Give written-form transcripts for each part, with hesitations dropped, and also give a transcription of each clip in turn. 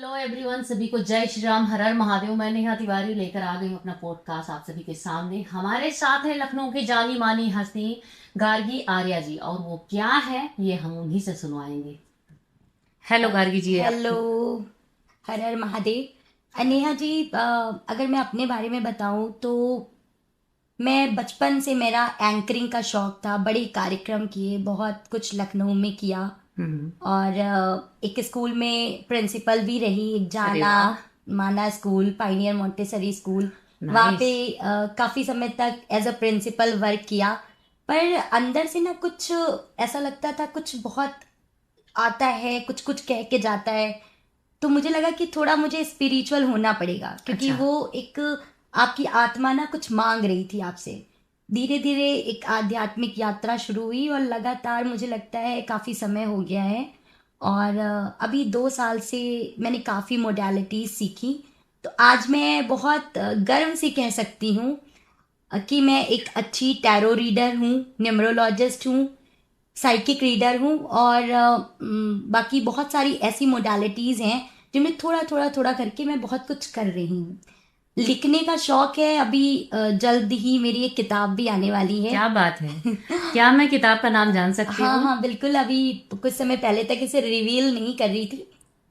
Hello everyone, सभी को जय श्री राम, हर हर महादेव। मैं नेहा तिवारी लेकर आ गई हूँ अपना पॉडकास्ट आप सभी के सामने। हमारे साथ है लखनऊ की जानी मानी हस्ती गार्गी आर्या जी, और वो क्या है ये हम उन्हीं से सुनवाएंगे। हेलो गार्गी जी। हेलो, हर हर महादेव। नेहा जी, अगर मैं अपने बारे में बताऊं तो मैं बचपन से मेरा एंकरिंग का शौक था। बड़े कार्यक्रम किए, बहुत कुछ लखनऊ में किया। और एक स्कूल में प्रिंसिपल भी रही, एक अरे जाना वाह, माना स्कूल, पाइनियर मॉन्टेसरी स्कूल। वहाँ नाइस। पे काफ़ी समय तक एज अ प्रिंसिपल वर्क किया। पर अंदर से ना कुछ ऐसा लगता था, कुछ बहुत आता है, कुछ कुछ कह के जाता है। तो मुझे लगा कि थोड़ा मुझे स्पिरिचुअल होना पड़ेगा, क्योंकि अच्छा, वो एक आपकी आत्मा ना कुछ मांग रही थी आपसे। धीरे धीरे एक आध्यात्मिक यात्रा शुरू हुई और लगातार मुझे लगता है काफ़ी समय हो गया है। और अभी 2 साल से मैंने काफ़ी मोडालिटीज सीखी। तो आज मैं बहुत गर्व से कह सकती हूँ कि मैं एक अच्छी टैरो रीडर हूँ, न्यूमरोलॉजिस्ट हूँ, साइकिक रीडर हूँ। और बाकी बहुत सारी ऐसी मोडालिटीज़ हैं जिनमें थोड़ा थोड़ा थोड़ा करके मैं बहुत कुछ कर रही हूँ। लिखने का शौक है। अभी जल्द ही मेरी एक किताब भी आने वाली है। क्या बात है। क्या मैं किताब का नाम जान सकती हाँ हूँ? हाँ बिल्कुल, अभी कुछ समय पहले तक इसे रिवील नहीं कर रही थी,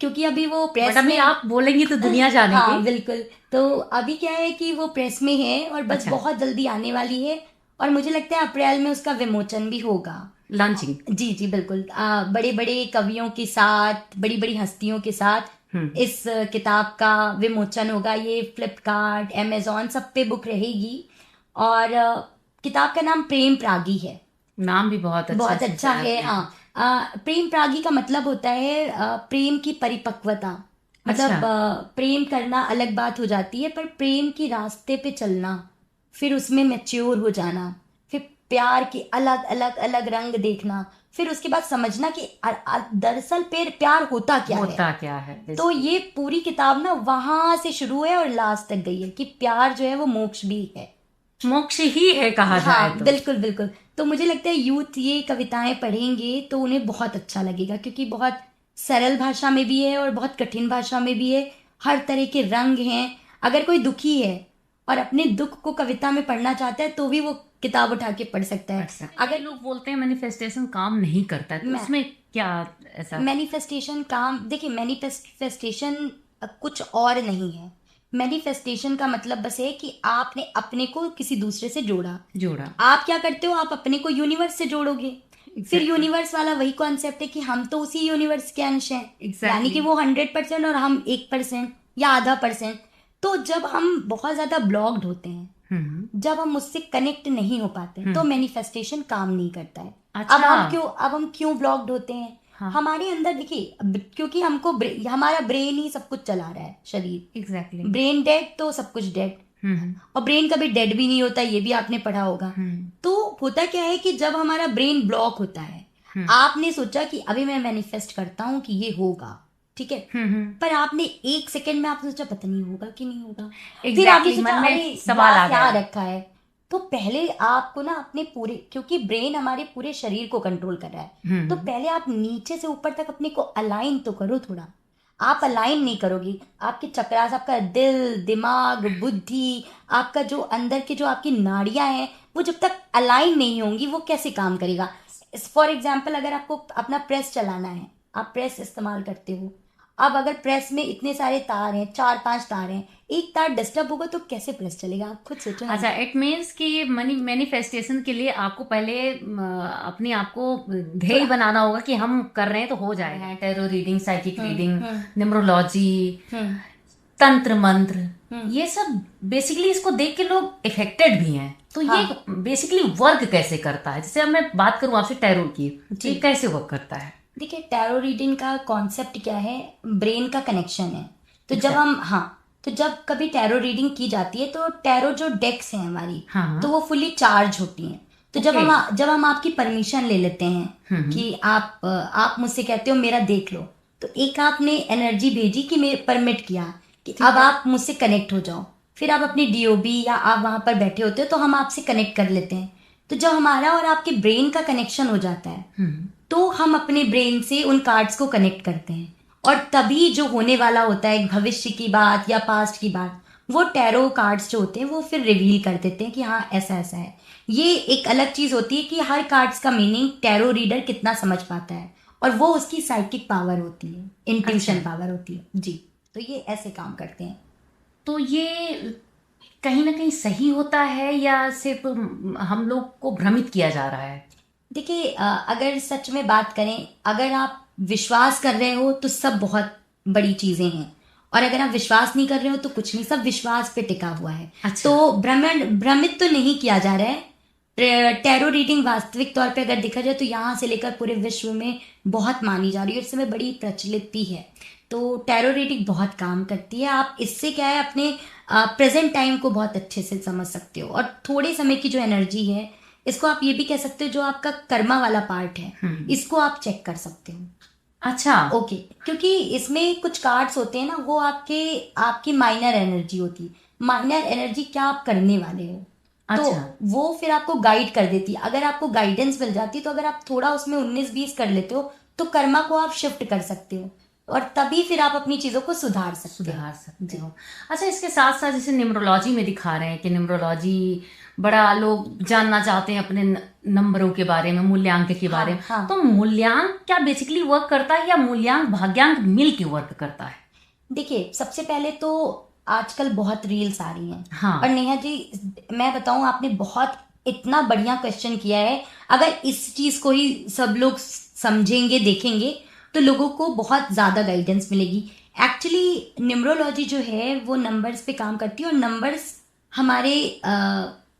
क्योंकि अभी वो बट प्रेस अभी में। आप बोलेंगी तो दुनिया जानेगी। हाँ बिल्कुल। तो अभी क्या है कि वो प्रेस में है और बस अच्छा, बहुत जल्दी आने वाली है। और मुझे लगता है अप्रैल में उसका विमोचन भी होगा। लॉन्चिंग। जी जी बिल्कुल। बड़े बड़े कवियों के साथ, बड़ी बड़ी हस्तियों के साथ हम्म। इस किताब का विमोचन होगा। ये फ्लिपकार्ट, अमेजोन सब पे बुक रहेगी। और किताब का नाम प्रेम प्रागी है। नाम भी बहुत अच्छा बहुत अच्छा सोचा है है, आपने। हाँ। प्रेम प्रागी का मतलब होता है प्रेम की परिपक्वता। अच्छा। मतलब प्रेम करना अलग बात हो जाती है, पर प्रेम की रास्ते पे चलना, फिर उसमें मैच्योर हो जाना, फिर प्यार के अलग अलग अलग रंग देखना, फिर उसके बाद समझना कि दरअसल प्यार होता क्या है। होता क्या है तो बेसिकली? ये पूरी किताब ना वहां से शुरू है और लास्ट तक गई है कि प्यार जो है वो मोक्ष भी है। मोक्ष ही है कहा जाए हाँ तो। बिल्कुल बिल्कुल। तो मुझे लगता है यूथ ये कविताएं पढ़ेंगे तो उन्हें बहुत अच्छा लगेगा, क्योंकि बहुत सरल भाषा में भी है और बहुत कठिन भाषा में भी है। हर तरह के रंग हैं। अगर कोई दुखी है और अपने दुख को कविता में पढ़ना चाहता है तो भी वो किताब उठा के पढ़ सकता है। अच्छा, ये अगर लोग बोलते हैं मैनिफेस्टेशन काम नहीं करता है, तो मैं उसमें क्या ऐसा? मैनिफेस्टेशन काम, देखिए मैनिफेस्टेशन कुछ और नहीं है। मैनिफेस्टेशन का मतलब बस है कि आपने अपने को किसी दूसरे से जोड़ा। जोड़ा। आप क्या करते हो, आप अपने को यूनिवर्स से जोड़ोगे। फिर एग्जैक्टली। यूनिवर्स वाला वही कॉन्सेप्ट है कि हम तो उसी यूनिवर्स के अंश हैं। यानी एग्जैक्टली। कि वो 100% और हम 1% या आधा परसेंट। तो जब हम बहुत ज्यादा ब्लॉक्ड होते हैं, हम्म। जब हम उससे कनेक्ट नहीं हो पाते, तो हम्म। मैनिफेस्टेशन काम नहीं करता है। अच्छा। अब हम क्यों ब्लॉक्ड होते हैं? हाँ। हमारे अंदर देखिए, क्योंकि हमारा ब्रेन ही सब कुछ चला रहा है, शरीर। एग्जैक्टली। ब्रेन डेड तो सब कुछ डेड। हम्म। और ब्रेन कभी डेड भी नहीं होता, ये भी आपने पढ़ा होगा। हम्म। तो होता क्या है कि जब हमारा ब्रेन ब्लॉक होता है, हम्म। आपने सोचा कि अभी मैं मैनिफेस्ट करता हूं कि ये होगा, ठीक है। हम्म। पर आपने 1 सेकंड में आपने सोचा पता नहीं होगा कि नहीं होगा। फिर आपने एग्जैक्टली, सोचा मन में अरे सवाल आ यार क्या गया। रखा है। तो पहले आपको ना अपने पूरे, क्योंकि ब्रेन हमारे पूरे शरीर को कंट्रोल कर रहा है, तो हम्म। पहले आप नीचे से ऊपर तक अपने को अलाइन तो करो थोड़ा। आप अलाइन नहीं करोगी, आपके चक्रास, आपका दिल, दिमाग, बुद्धि, आपका जो अंदर के जो आपकी नाड़ियां हैं, वो जब तक अलाइन नहीं होंगी वो कैसे काम करेगा। फॉर एग्जाम्पल, अगर आपको अपना प्रेस चलाना है, आप प्रेस इस्तेमाल करते हो। अब अगर प्रेस में इतने सारे तार हैं, 4-5 तार हैं, एक तार डिस्टर्ब होगा तो कैसे प्रेस चलेगा? आप खुद सोचो ना। अच्छा, इट मीन्स कि मनी मैनिफेस्टेशन के लिए आपको पहले अपने आप को ध्येय थोड़ा। बनाना होगा कि हम कर रहे हैं तो हो जाएगा। टैरो रीडिंग, साइकिक रीडिंग, हम्म। न्यूमरोलॉजी, हम्म। तंत्र मंत्र, हम्म। ये सब बेसिकली इसको देख के लोग इफेक्टेड भी हैं। तो ये हाँ बेसिकली वर्क कैसे करता है? जैसे अब मैं बात करूं आपसे टैरो की, तो जी। ये कैसे वर्क करता है? देखिए, टैरो रीडिंग का कॉन्सेप्ट क्या है, ब्रेन का कनेक्शन है। तो जब एग्जैक्ट। हम, हाँ, तो जब कभी टैरो रीडिंग की जाती है तो टैरो जो डेक्स हैं हमारी, हाँ हाँ। तो वो फुली चार्ज होती हैं। तो ओके। जब हम आपकी परमिशन ले लेते हैं हम्म। कि आप मुझसे कहते हो मेरा देख लो, तो एक आपने एनर्जी भेजी कि मेरे परमिट किया कि ठीक अब है। आप मुझसे कनेक्ट हो जाओ। फिर आप अपनी डीओबी या आप वहां पर बैठे होते हो तो हम आपसे कनेक्ट कर लेते हैं। तो जब हमारा और आपके ब्रेन का कनेक्शन हो जाता है, हम्म। तो हम अपने ब्रेन से उन कार्ड्स को कनेक्ट करते हैं। और तभी जो होने वाला होता है भविष्य की बात या पास्ट की बात, वो टैरो कार्ड्स जो होते हैं वो फिर रिवील कर देते हैं कि हाँ ऐसा ऐसा है। ये एक अलग चीज होती है कि हर कार्ड्स का मीनिंग टैरो रीडर कितना समझ पाता है, और वो उसकी साइकिक पावर होती है, इंट्यूशन अच्छा। पावर होती है जी। तो ये ऐसे काम करते हैं। तो ये कहीं ना कहीं सही होता है या सिर्फ हम लोग को भ्रमित किया जा रहा है? देखिए अगर सच में बात करें, अगर आप विश्वास कर रहे हो तो सब बहुत बड़ी चीजें हैं, और अगर आप विश्वास नहीं कर रहे हो तो कुछ नहीं, सब विश्वास पे टिका हुआ है। अच्छा। तो भ्रमित तो नहीं किया जा रहा है। टैरो रीडिंग वास्तविक तौर पे अगर देखा जाए तो यहाँ से लेकर पूरे विश्व में बहुत मानी जा रही है, इस समय बड़ी प्रचलित भी है। तो टैरो रीडिंग बहुत काम करती है। आप इससे क्या है, अपने प्रेजेंट टाइम को बहुत अच्छे से समझ सकते हो, और थोड़े समय की जो एनर्जी है, इसको आप ये भी कह सकते हो जो आपका कर्मा वाला पार्ट है, इसको आप चेक कर सकते हो। अच्छा। ओके, क्योंकि इसमें कुछ कार्ड्स होते हैं ना, वो आपकी माइनर एनर्जी होती है। माइनर एनर्जी क्या आप करने वाले हो, तो अच्छा। वो फिर आपको गाइड कर देती है। अगर आपको गाइडेंस मिल जाती है, तो अगर आप थोड़ा उसमें 19-20 कर लेते हो तो कर्मा को आप शिफ्ट कर सकते हो, और तभी फिर आप अपनी चीजों को सुधार सकते हो। अच्छा, इसके साथ साथ जैसे न्यूमरोलॉजी में दिखा रहे हैं कि न्यूमरोलॉजी बड़ा लोग जानना चाहते हैं अपने नंबरों के बारे में, मूल्यांक के बारे में। हाँ। तो मूल्यांक क्या बेसिकली वर्क करता है या मूल्यांक भाग्यांक मिल के वर्क करता है? देखिए, सबसे पहले तो आजकल बहुत रील्स आ रही हैं। हाँ। और नेहा जी, मैं बताऊं, आपने बहुत इतना बढ़िया क्वेश्चन किया है। अगर इस चीज को ही सब लोग समझेंगे, देखेंगे, तो लोगों को बहुत ज्यादा गाइडेंस मिलेगी। एक्चुअली न्यूमरोलॉजी जो है वो नंबर्स पे काम करती है, और नंबर्स हमारे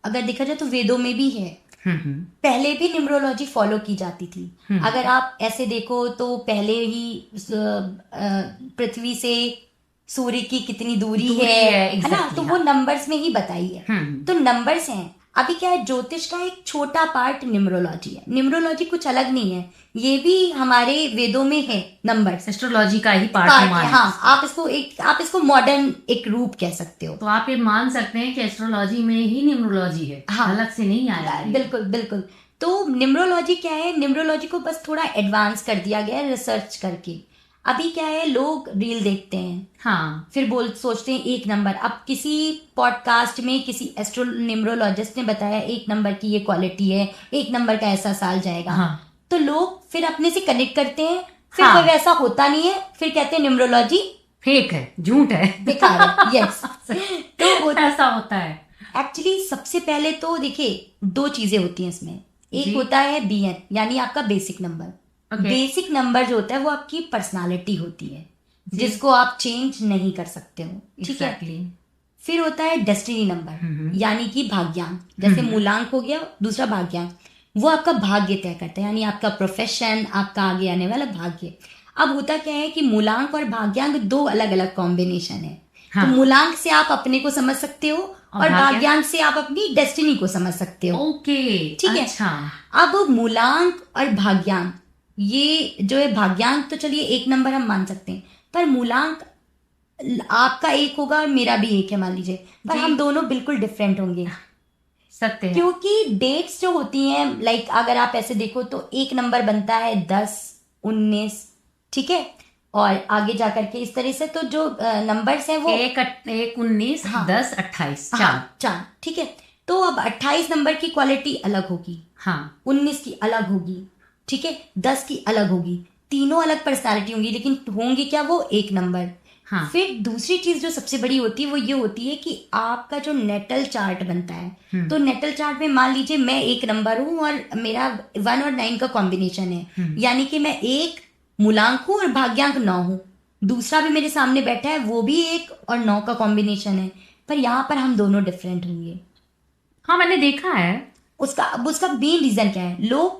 अगर देखा जाए तो वेदों में भी है। पहले भी न्यूमरोलॉजी फॉलो की जाती थी। अगर आप ऐसे देखो तो पहले ही पृथ्वी से सूर्य की कितनी दूरी है ना, exactly, तो वो नंबर्स में ही बताई है। तो नंबर्स हैं। अभी क्या है, ज्योतिष का एक छोटा पार्ट न्यूमरोलॉजी है। न्यूमरोलॉजी कुछ अलग नहीं है, ये भी हमारे वेदों में है। नंबर्स एस्ट्रोलॉजी का ही पार्ट है। हाँ, आप इसको मॉडर्न एक रूप कह सकते हो। तो आप ये मान सकते हैं कि एस्ट्रोलॉजी में ही न्यूमरोलॉजी है। हाँ, अलग से नहीं आया है। बिल्कुल बिल्कुल। तो न्यूमरोलॉजी क्या है, न्यूमरोलॉजी को बस थोड़ा एडवांस कर दिया गया है रिसर्च करके। अभी क्या है, लोग रील देखते हैं, हाँ, फिर सोचते हैं एक नंबर। अब किसी पॉडकास्ट में किसी एस्ट्रो न्यूमरोलॉजिस्ट ने बताया एक नंबर की ये क्वालिटी है, एक नंबर का ऐसा साल जाएगा। हाँ। तो लोग फिर अपने से कनेक्ट करते हैं, फिर हाँ। कोई वैसा होता नहीं है, फिर कहते हैं न्यूमरोलॉजी फेक है, झूठ है, बेकार है। यस। तो ऐसा होता है। एक्चुअली सबसे पहले तो देखिए, दो चीजें होती हैं इसमें। एक जी। होता है BN, यानी आपका बेसिक नंबर। बेसिक नंबर जो होता है वो आपकी पर्सनालिटी होती है, जिसको आप चेंज नहीं कर सकते हो। ठीक है। फिर होता है डेस्टिनी नंबर, यानी कि भाग्यांक। जैसे मूलांक हो गया, दूसरा भाग्यांक, वो आपका भाग्य तय करता है, यानी आपका प्रोफेशन, आपका आगे आने वाला भाग्य। अब होता क्या है कि मूलांक और भाग्यांक दो अलग अलग कॉम्बिनेशन है। हाँ। तो मूलांक से आप अपने को समझ सकते हो, और भाग्यांक से आप अपनी डेस्टिनी को समझ सकते हो। ओके, ठीक है। अच्छा। अब मूलांक और भाग्यांक, ये जो है, भाग्यांक तो चलिए एक नंबर हम मान सकते हैं, पर मूलांक आपका एक होगा और मेरा भी एक है मान लीजिए, पर हम दोनों बिल्कुल डिफरेंट होंगे। सत्य है। क्योंकि डेट्स जो होती हैं, लाइक अगर आप ऐसे देखो तो एक नंबर बनता है 10, 19, ठीक है, और आगे जाकर के इस तरह से। तो जो नंबर्स हैं वो 1, 19, 10, 28, चार, ठीक है। तो अब 28 नंबर की क्वालिटी अलग होगी, हाँ, 19 की अलग होगी, ठीक है, 10 की अलग होगी। तीनों अलग पर्सनालिटी होंगी, लेकिन होंगी क्या, वो एक नंबर। हाँ। फिर दूसरी चीज जो सबसे बड़ी होती है वो ये होती है कि आपका जो नेटल चार्ट बनता है, तो नेटल चार्ट में मान लीजिए मैं एक नंबर हूं और मेरा 1 और 9 का कॉम्बिनेशन है, यानी कि मैं एक मूलांक हूं और भाग्यांक 9 हूं। दूसरा भी मेरे सामने बैठा है, वो भी 1 और 9 का कॉम्बिनेशन है, पर यहाँ पर हम दोनों डिफरेंट होंगे। हाँ, मैंने देखा है। उसका मेन रीजन क्या है, लोग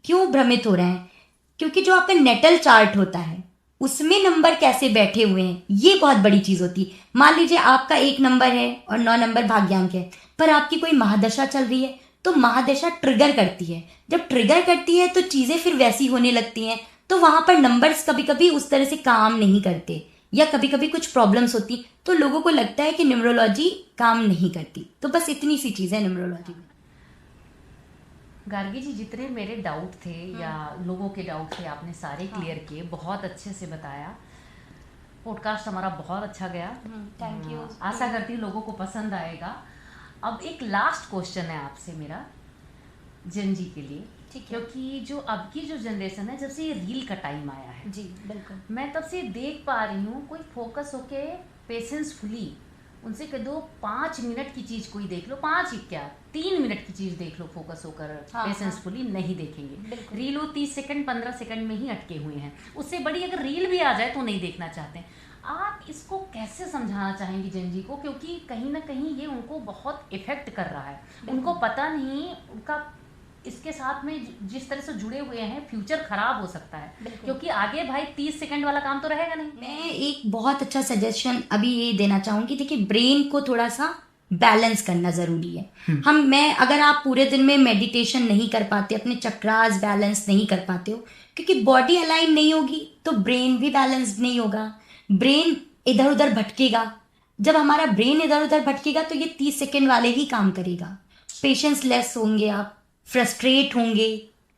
क्यों भ्रमित हो रहे हैं, क्योंकि जो आपका नेटल चार्ट होता है उसमें नंबर कैसे बैठे हुए हैं, ये बहुत बड़ी चीज होती है। मान लीजिए आपका 1 नंबर है और 9 नंबर भाग्यांक है, पर आपकी कोई महादशा चल रही है, तो महादशा ट्रिगर करती है। जब ट्रिगर करती है तो चीजें फिर वैसी होने लगती हैं, तो वहां पर नंबर्स कभी कभी उस तरह से काम नहीं करते, या कभी कभी कुछ प्रॉब्लम्स होती, तो लोगों को लगता है कि न्यूमरोलॉजी काम नहीं करती। तो बस इतनी सी चीज है न्यूमरोलॉजी में। गार्गी जी, जितने मेरे डाउट थे या लोगों के डाउट थे आपने सारे क्लियर किए, बहुत अच्छे से बताया। पॉडकास्ट हमारा बहुत अच्छा गया। Thank you. आशा करती हूँ लोगों को पसंद आएगा। अब एक लास्ट क्वेश्चन है आपसे मेरा जन जी के लिए, ठीक है। क्योंकि जो अब की जो जनरेशन है, जब से ये रील का टाइम आया है, जी बिल्कुल। मैं तब से देख पा रही हूँ, कोई फोकस होके पेशेंसफुली उनसे कह दो 5 मिनट की चीज कोई देख लो, 5 ही क्या 3 मिनट की चीज देख लो, फोकस होकर हाँ, पेशेंसफुली नहीं देखेंगे। बिल्कुल। रील वो 30 सेकंड 15 सेकंड में ही अटके हुए हैं, उससे बड़ी अगर रील भी आ जाए तो नहीं देखना चाहते हैं। आप इसको कैसे समझाना चाहेंगी जन जी को, क्योंकि कहीं ना कहीं ये उनको बहुत इफेक्ट कर रहा है, उनको पता नहीं, उनका इसके साथ में जिस तरह से जुड़े हुए हैं फ्यूचर खराब हो सकता है, बिल्कुल। क्योंकि आगे भाई 30 सेकंड वाला काम तो रहेगा नहीं। मैं एक बहुत अच्छा सजेशन अभी ये देना चाहूंगी, देखिए ब्रेन को थोड़ा सा बैलेंस करना जरूरी है। अगर आप पूरे दिन में मेडिटेशन नहीं कर पाते, अपने चक्रास बैलेंस नहीं कर पाते हो, क्योंकि बॉडी अलाइन नहीं होगी तो ब्रेन भी बैलेंस नहीं होगा, ब्रेन इधर उधर भटकेगा। जब हमारा ब्रेन इधर उधर भटकेगा तो ये 30 सेकंड वाले ही काम करेगा, पेशेंस लेस होंगे आप, फ्रस्ट्रेट होंगे,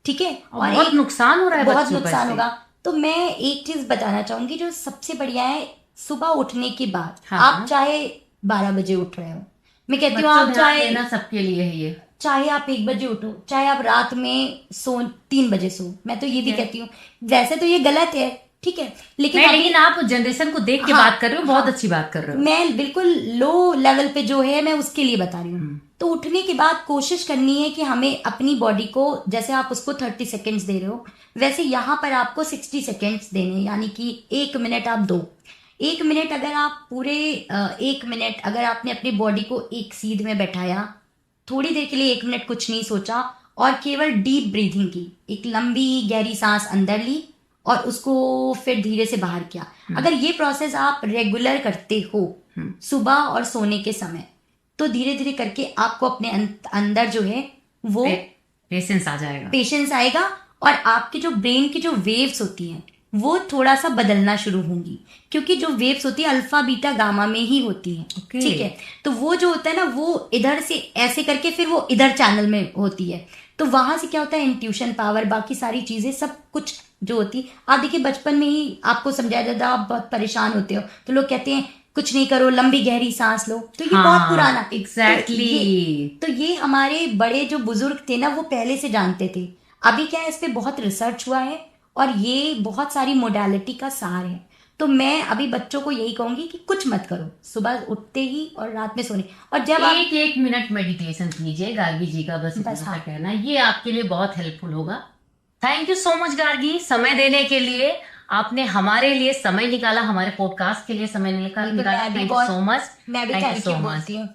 ठीक है, और बहुत नुकसान हो रहा है, बहुत बच्चों को नुकसान इससे। होगा। तो मैं एक चीज बताना चाहूंगी जो सबसे बढ़िया है, सुबह उठने के बाद हाँ, आप हाँ। चाहे 12 बजे उठ रहे हो, मैं कहती हूँ बच्चों आप ध्यान चाहे देना सबके लिए है ये। चाहे आप 1 बजे उठो, चाहे आप रात में 3 बजे सो, मैं तो ये भी ठीक है। कहती हूँ, वैसे तो ये गलत है, ठीक है, लेकिन नहीं, अभी लेकिन आप जनरेशन को देख के हाँ, बात कर रहे हो, बहुत अच्छी बात कर रहे हो। मैं बिल्कुल लो लेवल पे जो है मैं उसके लिए बता रही हूँ। तो उठने के बाद कोशिश करनी है कि हमें अपनी बॉडी को, जैसे आप उसको 30 सेकेंड्स दे रहे हो, वैसे यहाँ पर आपको 60 सेकेंड्स देने, यानी कि 1 मिनट आप दो। 1 मिनट अगर आप पूरे 1 मिनट अगर आपने अपनी बॉडी को एक सीध में बैठाया, थोड़ी देर के लिए 1 मिनट कुछ नहीं सोचा और केवल डीप ब्रीथिंग की, एक लंबी गहरी सांस अंदर ली और उसको फिर धीरे से बाहर किया। अगर ये प्रोसेस आप रेगुलर करते हो सुबह और सोने के समय, तो धीरे धीरे करके आपको अपने अंदर जो है वो पेशेंस आ जाएगा, पेशेंस आएगा और आपके जो ब्रेन की जो वेव्स होती हैं वो थोड़ा सा बदलना शुरू होंगी, क्योंकि जो वेव्स होती है अल्फा बीटा गामा में ही होती हैं, Okay. ठीक है। तो वो जो होता है ना, वो इधर से ऐसे करके फिर वो इधर चैनल में होती है, तो वहां से क्या होता है, इंट्यूशन पावर, बाकी सारी चीजें सब कुछ जो होती, आप देखिए बचपन में ही आपको समझाया जाता है, आप बहुत परेशान होते हो तो लोग कहते हैं कुछ नहीं करो, लंबी गहरी सांस लो, तो ये बहुत पुराना एग्जैक्टली। तो ये हमारे बड़े जो बुजुर्ग थे ना वो पहले से जानते थे। अभी क्या है, इस पे बहुत रिसर्च हुआ है और ये बहुत सारी मोडालिटी का सार है। तो मैं अभी बच्चों को यही कहूंगी कि कुछ मत करो, सुबह उठते ही और रात में सोने, और जब आप एक मिनट मेडिटेशन कीजिए गार्गी जी का, बस इतना सा कहना है, ये आपके लिए बहुत हेल्पफुल होगा। Thank you so much Gargi, समय देने के लिए। आपने हमारे लिए समय निकाला, हमारे पॉडकास्ट के लिए समय निकाला। Thank you so much. मैं भी थैंक यू बोलती हूँ।